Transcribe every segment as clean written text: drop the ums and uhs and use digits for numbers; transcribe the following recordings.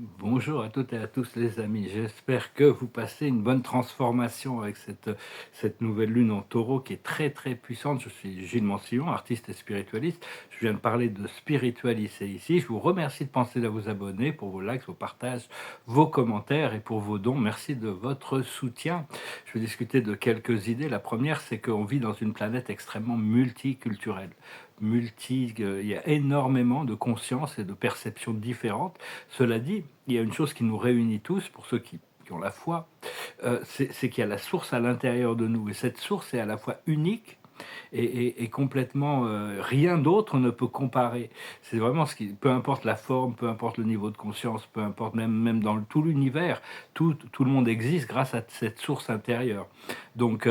Bonjour à toutes et à tous les amis, j'espère que vous passez une bonne transformation avec cette nouvelle lune en taureau qui est très très puissante. Je suis Gilles Mansillon, artiste et spiritualiste. Je viens de parler de spiritualité ici. Je vous remercie de penser à vous abonner pour vos likes, vos partages, vos commentaires et pour vos dons. Merci de votre soutien. Je vais discuter de quelques idées. La première, c'est qu'on vit dans une planète extrêmement multiculturelle. Il y a énormément de consciences et de perceptions différentes. Cela dit, il y a une chose qui nous réunit tous, pour ceux qui ont la foi, c'est qu'il y a la source à l'intérieur de nous. Et cette source est à la fois unique et complètement rien d'autre ne peut comparer. C'est vraiment ce qui, peu importe la forme, peu importe le niveau de conscience, peu importe même dans tout l'univers, tout le monde existe grâce à cette source intérieure. Donc,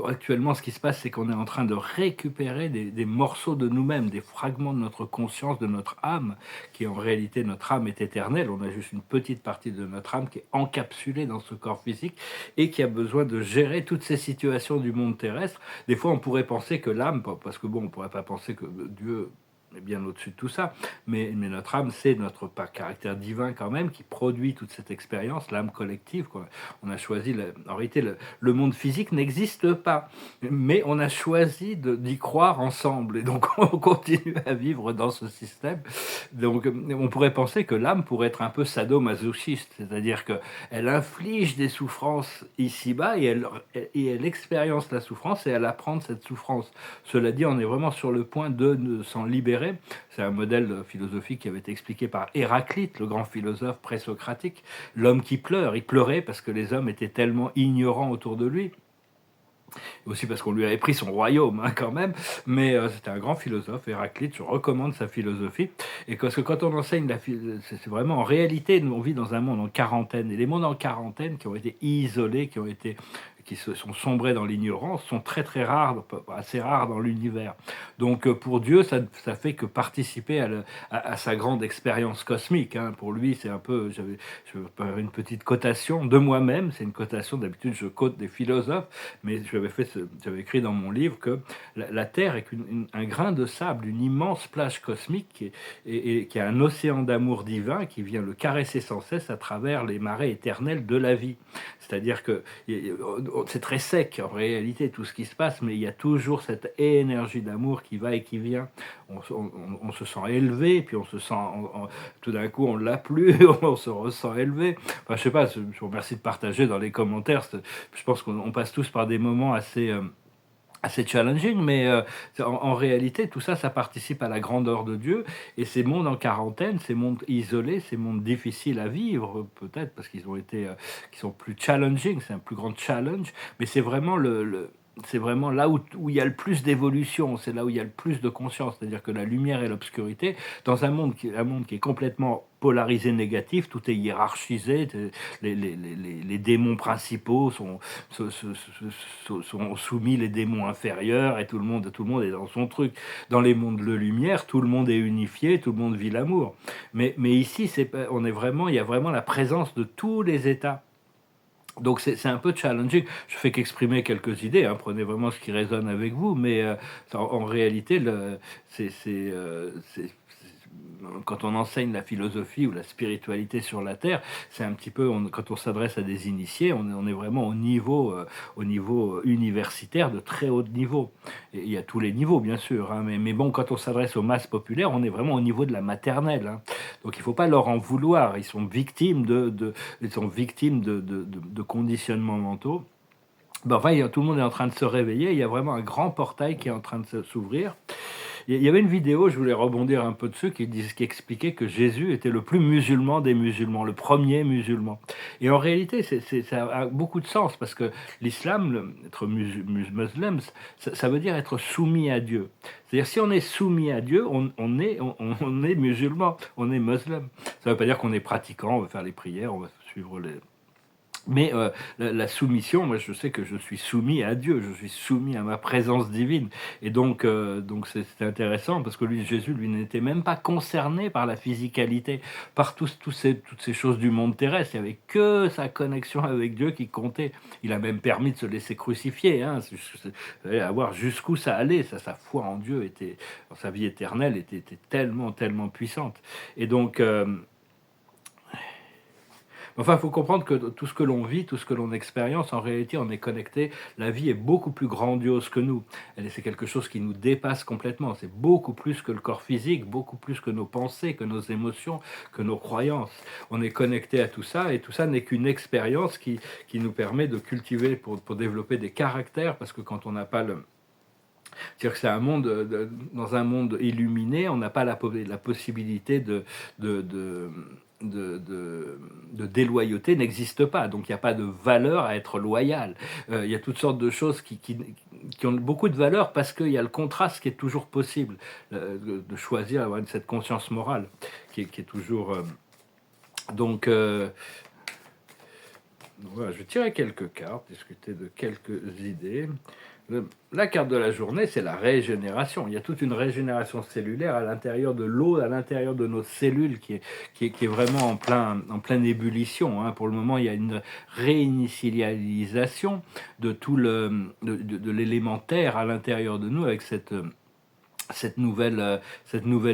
actuellement, ce qui se passe, c'est qu'on est en train de récupérer des morceaux de nous-mêmes, des fragments de notre conscience, de notre âme, qui en réalité, notre âme est éternelle. On a juste une petite partie de notre âme qui est encapsulée dans ce corps physique et qui a besoin de gérer toutes ces situations du monde terrestre. Des fois, on pourrait penser que l'âme, parce que bon, on pourrait pas penser que Dieu est bien au-dessus de tout ça, mais notre âme, c'est notre caractère divin quand même qui produit toute cette expérience, l'âme collective, quoi. On a choisi, en réalité, le monde physique n'existe pas, mais on a choisi d'y croire ensemble, et donc on continue à vivre dans ce système. Donc on pourrait penser que l'âme pourrait être un peu sadomasochiste, c'est-à-dire qu'elle inflige des souffrances ici-bas, et elle expérience la souffrance, et elle apprend de cette souffrance. Cela dit, on est vraiment sur le point de s'en libérer. C'est un modèle philosophique qui avait été expliqué par Héraclite, le grand philosophe présocratique. L'homme qui pleure, il pleurait parce que les hommes étaient tellement ignorants autour de lui, aussi parce qu'on lui avait pris son royaume, hein, quand même, mais c'était un grand philosophe, Héraclite. Je recommande sa philosophie, et parce que quand on enseigne c'est vraiment, en réalité, nous on vit dans un monde en quarantaine, et les mondes en quarantaine qui ont été isolés, qui se sont sombrés dans l'ignorance, sont très très rares, assez rares dans l'univers. Donc pour Dieu, ça fait que participer à sa grande expérience cosmique, hein. Pour lui, c'est un peu, je vais faire une petite cotation de moi-même, c'est une cotation, d'habitude je cote des philosophes, mais j'avais écrit dans mon livre que la Terre est un grain de sable, une immense plage cosmique et qui a un océan d'amour divin qui vient le caresser sans cesse à travers les marées éternelles de la vie. C'est-à-dire que c'est très sec en réalité tout ce qui se passe, mais il y a toujours cette énergie d'amour qui va et qui vient. On se sent élevé, puis on se sent, tout d'un coup on l'a plus, on se ressent élevé. Enfin, je sais pas, je vous remercie de partager dans les commentaires. Je pense qu'on passe tous par des moments assez challenging, mais en réalité, tout ça, ça participe à la grandeur de Dieu. Et ces mondes en quarantaine, ces mondes isolés, ces mondes difficiles à vivre, peut-être parce qu'ils ont été, qui sont plus challenging, c'est un plus grand challenge, mais c'est vraiment c'est vraiment là où il y a le plus d'évolution, c'est là où il y a le plus de conscience, c'est-à-dire que la lumière et l'obscurité, dans un monde qui est complètement polarisé négatif, tout est hiérarchisé, les démons principaux sont soumis, les démons inférieurs, et tout le monde est dans son truc. Dans les mondes de lumière, tout le monde est unifié, tout le monde vit l'amour. Mais ici, on est vraiment, il y a vraiment la présence de tous les états. Donc c'est un peu challenging. Je fais qu'exprimer quelques idées, hein, prenez vraiment ce qui résonne avec vous, mais en réalité, quand on enseigne la philosophie ou la spiritualité sur la Terre, c'est un petit peu, quand on s'adresse à des initiés, on est vraiment au niveau universitaire de très haut niveau. Et il y a tous les niveaux, bien sûr, hein, mais bon, quand on s'adresse aux masses populaires, on est vraiment au niveau de la maternelle, hein. Donc il ne faut pas leur en vouloir, ils sont victimes de conditionnements mentaux. Ben, enfin, tout le monde est en train de se réveiller, il y a vraiment un grand portail qui est en train de s'ouvrir. Il y avait une vidéo, je voulais rebondir un peu dessus, qui expliquait que Jésus était le plus musulman des musulmans, le premier musulman. Et en réalité, ça a beaucoup de sens, parce que l'islam, être musulman, ça veut dire être soumis à Dieu. C'est-à-dire, si on est soumis à Dieu, on est musulman, on est musulman. Ça ne veut pas dire qu'on est pratiquant, on va faire les prières, on va suivre Mais la soumission, moi, je sais que je suis soumis à Dieu, je suis soumis à ma présence divine et donc c'est intéressant parce que lui, Jésus, lui, n'était même pas concerné par la physicalité, par toutes ces choses du monde terrestre. Il y avait que sa connexion avec Dieu qui comptait. Il a même permis de se laisser crucifier, hein. À voir jusqu'où ça allait, sa foi en Dieu était, sa vie éternelle était tellement, tellement puissante et donc enfin, il faut comprendre que tout ce que l'on vit, tout ce que l'on expérience, en réalité, on est connecté. La vie est beaucoup plus grandiose que nous. C'est quelque chose qui nous dépasse complètement. C'est beaucoup plus que le corps physique, beaucoup plus que nos pensées, que nos émotions, que nos croyances. On est connecté à tout ça, et tout ça n'est qu'une expérience qui nous permet de cultiver pour développer des caractères, parce que quand on n'a pas le... C'est-à-dire que c'est un monde, dans un monde illuminé, on n'a pas la possibilité de, de, de déloyauté n'existe pas. Donc il n'y a pas de valeur à être loyal. Il y a toutes sortes de choses qui ont beaucoup de valeur parce qu'il y a le contraste qui est toujours possible, de choisir avoir cette conscience morale qui est toujours... donc, voilà, je vais tirer quelques cartes, discuter de quelques idées. La carte de la journée, c'est la régénération. Il y a toute une régénération cellulaire à l'intérieur de l'eau, à l'intérieur de nos cellules, qui est vraiment en pleine ébullition, hein. Pour le moment, il y a une réinitialisation de tout de l'élémentaire à l'intérieur de nous, avec cette nouvelle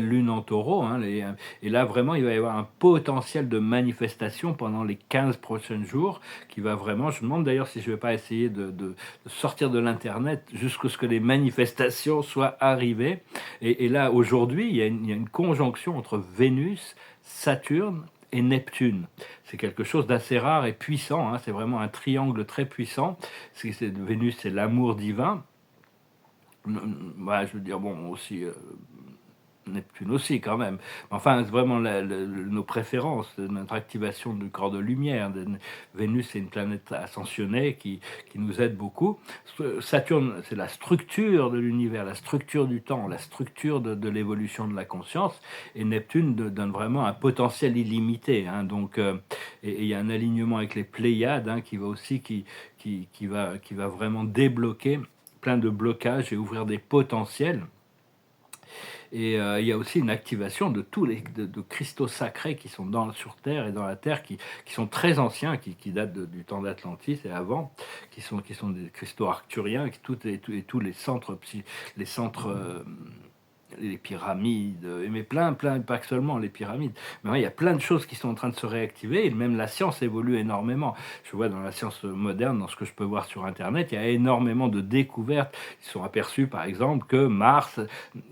lune en taureau, hein, et là vraiment il va y avoir un potentiel de manifestation pendant les 15 prochains jours qui va vraiment, je me demande d'ailleurs si je ne vais pas essayer de sortir de l'internet jusqu'à ce que les manifestations soient arrivées, et là aujourd'hui il y a une conjonction entre Vénus, Saturne et Neptune. C'est quelque chose d'assez rare et puissant, hein. C'est vraiment un triangle très puissant. Vénus, c'est l'amour divin. Ouais, je veux dire, bon, aussi, Neptune aussi, quand même. Enfin, c'est vraiment nos préférences, notre activation du corps de lumière. Vénus, c'est une planète ascensionnée qui nous aide beaucoup. Saturne, c'est la structure de l'univers, la structure du temps, la structure de l'évolution de la conscience. Et Neptune donne vraiment un potentiel illimité, hein. Donc, et il y a un alignement avec les Pléiades, hein, qui va aussi, qui va vraiment débloquer plein de blocages et ouvrir des potentiels. Et il y a aussi une activation de tous les de cristaux sacrés qui sont sur Terre et dans la Terre, qui sont très anciens, qui datent du temps d'Atlantis et avant, qui sont des cristaux arcturiens, et tous les centres, les centres, les pyramides, mais plein, pas que seulement les pyramides. Mais ouais, il y a plein de choses qui sont en train de se réactiver, et même la science évolue énormément. Je vois dans la science moderne, dans ce que je peux voir sur Internet, il y a énormément de découvertes. Ils sont aperçus, par exemple, que Mars,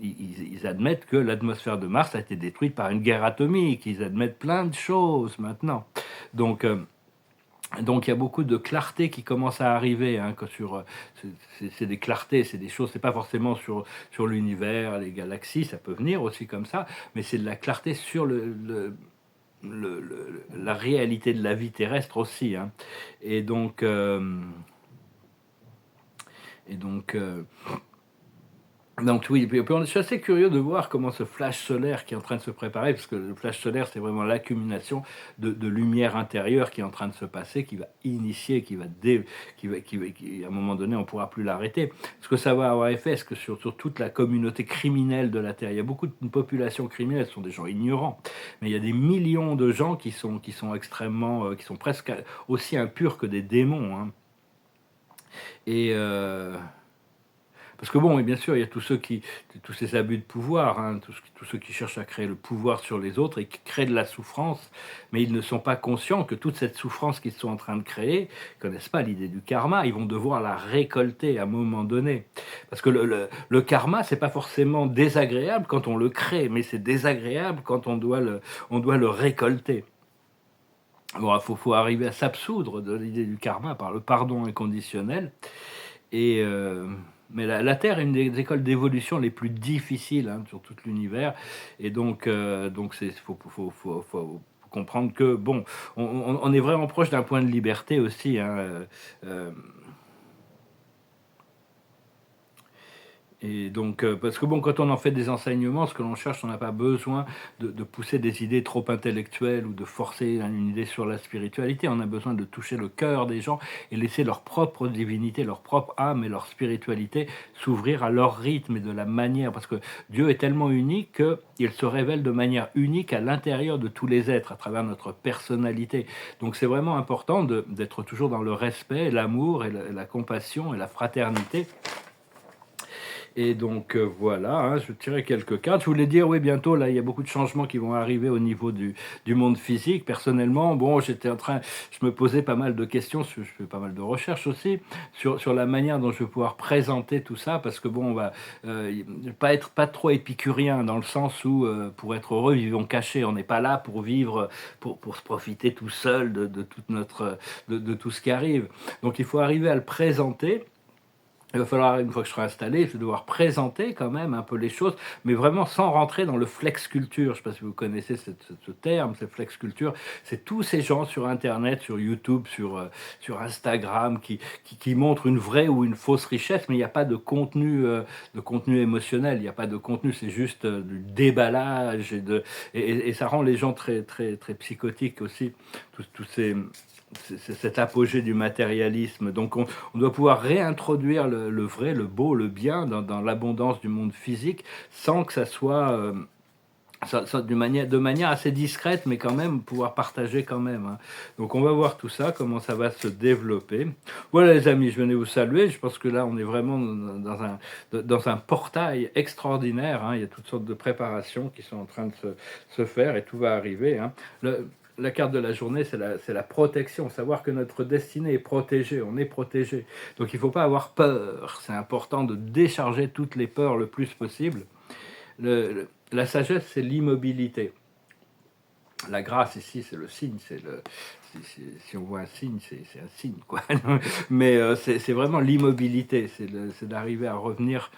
ils admettent que l'atmosphère de Mars a été détruite par une guerre atomique. Ils admettent plein de choses maintenant. Donc, donc il y a beaucoup de clarté qui commence à arriver, hein, c'est des clartés, c'est des choses, c'est pas forcément sur l'univers, les galaxies, ça peut venir aussi comme ça, mais c'est de la clarté sur la réalité de la vie terrestre aussi, hein. Et donc, euh, et donc, euh, donc oui, je suis assez curieux de voir comment ce flash solaire qui est en train de se préparer, parce que le flash solaire, c'est vraiment l'accumulation de lumière intérieure qui est en train de se passer, qui va initier, à un moment donné, on ne pourra plus l'arrêter. Ce que ça va avoir effet, est-ce que sur toute la communauté criminelle de la Terre, il y a beaucoup de populations criminelles, ce sont des gens ignorants, mais il y a des millions de gens qui sont extrêmement, qui sont presque aussi impurs que des démons, hein. Et... parce que bon, et bien sûr, il y a tous ces abus de pouvoir, hein, tous ceux qui cherchent à créer le pouvoir sur les autres et qui créent de la souffrance, mais ils ne sont pas conscients que toute cette souffrance qu'ils sont en train de créer, ils connaissent pas l'idée du karma, ils vont devoir la récolter à un moment donné. Parce que le karma, c'est pas forcément désagréable quand on le crée, mais c'est désagréable quand on doit le récolter. Bon, faut arriver à s'absoudre de l'idée du karma par le pardon inconditionnel. Et mais la Terre est une des écoles d'évolution les plus difficiles, hein, sur tout l'univers. Et donc c'est faut comprendre que bon, on est vraiment proche d'un point de liberté aussi, hein. Et donc, parce que bon, quand on en fait des enseignements, ce que l'on cherche, on n'a pas besoin de pousser des idées trop intellectuelles ou de forcer une idée sur la spiritualité. On a besoin de toucher le cœur des gens et laisser leur propre divinité, leur propre âme et leur spiritualité s'ouvrir à leur rythme et de la manière. Parce que Dieu est tellement unique qu'il se révèle de manière unique à l'intérieur de tous les êtres, à travers notre personnalité. Donc c'est vraiment important d'être toujours dans le respect, l'amour et la compassion et la fraternité. Et donc voilà, hein, je tirais quelques cartes. Je voulais dire, oui, bientôt, là, il y a beaucoup de changements qui vont arriver au niveau du monde physique. Personnellement, bon, je me posais pas mal de questions, je fais pas mal de recherches aussi, sur la manière dont je vais pouvoir présenter tout ça, parce que bon, on va pas être pas trop épicurien, dans le sens où, pour être heureux, vivons cachés. On n'est pas là pour vivre, pour se profiter tout seul de toute de tout ce qui arrive. Donc il faut arriver à le présenter. Il va falloir, une fois que je serai installé, je vais devoir présenter quand même un peu les choses, mais vraiment sans rentrer dans le flex culture. Je ne sais pas si vous connaissez ce terme, cette flex culture. C'est tous ces gens sur Internet, sur YouTube, sur Instagram, qui montrent une vraie ou une fausse richesse, mais il n'y a pas de contenu émotionnel, il n'y a pas de contenu, c'est juste du déballage, et ça rend les gens très, très, très psychotiques aussi, tous ces c'est cet apogée du matérialisme. Donc on doit pouvoir réintroduire le vrai, le beau, le bien dans l'abondance du monde physique, sans que ça soit de manière assez discrète, mais quand même pouvoir partager quand même, hein. Donc on va voir tout ça, comment ça va se développer. Voilà les amis, je venais vous saluer. Je pense que là on est vraiment dans un portail extraordinaire, hein. Il y a toutes sortes de préparations qui sont en train de se faire et tout va arriver, hein. La carte de la journée, c'est la protection, savoir que notre destinée est protégée, on est protégé. Donc il ne faut pas avoir peur, c'est important de décharger toutes les peurs le plus possible. La sagesse, c'est l'immobilité. La grâce ici, c'est le signe, si on voit un signe, c'est un signe, quoi. Mais c'est vraiment l'immobilité, c'est d'arriver à revenir,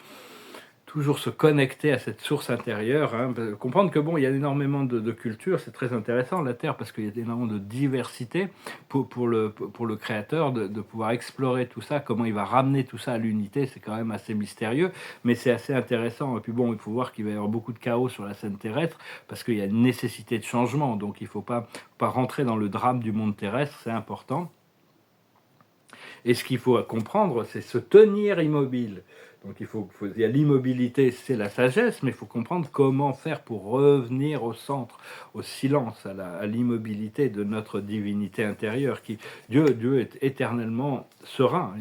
toujours se connecter à cette source intérieure, hein, comprendre que bon, il y a énormément de cultures, c'est très intéressant la Terre parce qu'il y a énormément de diversité pour le créateur de pouvoir explorer tout ça, comment il va ramener tout ça à l'unité, c'est quand même assez mystérieux, mais c'est assez intéressant. Et puis bon, il faut voir qu'il va y avoir beaucoup de chaos sur la scène terrestre parce qu'il y a une nécessité de changement, donc il ne faut pas rentrer dans le drame du monde terrestre, c'est important. Et ce qu'il faut comprendre, c'est se tenir immobile. Donc il y a l'immobilité, c'est la sagesse, mais il faut comprendre comment faire pour revenir au centre, au silence, à l'immobilité de notre divinité intérieure. Dieu est éternellement serein,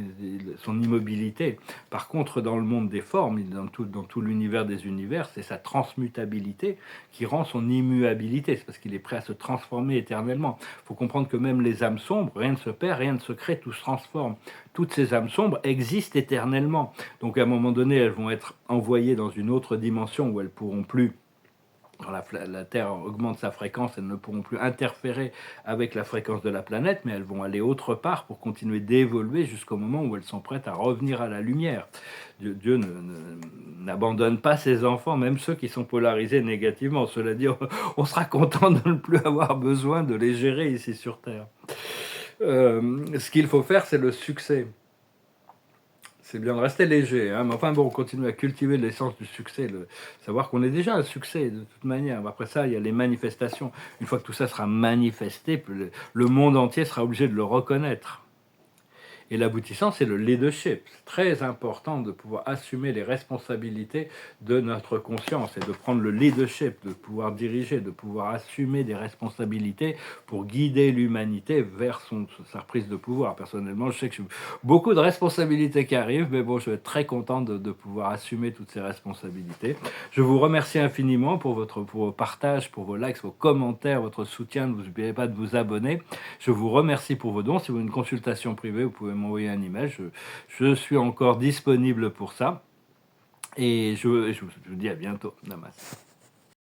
son immobilité. Par contre, dans le monde des formes, dans tout l'univers des univers, c'est sa transmutabilité qui rend son immuabilité. C'est parce qu'il est prêt à se transformer éternellement. Il faut comprendre que même les âmes sombres, rien ne se perd, rien ne se crée, tout se transforme. Toutes ces âmes sombres existent éternellement. Donc à un moment donné, elles vont être envoyées dans une autre dimension où elles pourront plus, quand la Terre augmente sa fréquence, elles ne pourront plus interférer avec la fréquence de la planète, mais elles vont aller autre part pour continuer d'évoluer jusqu'au moment où elles sont prêtes à revenir à la lumière. Dieu n'abandonne pas ses enfants, même ceux qui sont polarisés négativement. Cela dit, on sera content de ne plus avoir besoin de les gérer ici sur Terre. Ce qu'il faut faire, c'est le succès. C'est bien de rester léger, hein, mais enfin bon, on continue à cultiver l'essence du succès, savoir qu'on est déjà un succès de toute manière. Après ça, il y a les manifestations. Une fois que tout ça sera manifesté, le monde entier sera obligé de le reconnaître. Et l'aboutissant, c'est le leadership. C'est très important de pouvoir assumer les responsabilités de notre conscience et de prendre le leadership, de pouvoir diriger, de pouvoir assumer des responsabilités pour guider l'humanité vers sa reprise de pouvoir. Personnellement, je sais que j'ai beaucoup de responsabilités qui arrivent, mais bon, je vais être très content de pouvoir assumer toutes ces responsabilités. Je vous remercie infiniment pour vos partages, pour vos likes, vos commentaires, votre soutien. N'oubliez pas de vous abonner. Je vous remercie pour vos dons. Si vous avez une consultation privée, vous pouvez m'envoyer un email. Je suis encore disponible pour ça. Et je vous dis à bientôt. Namaste.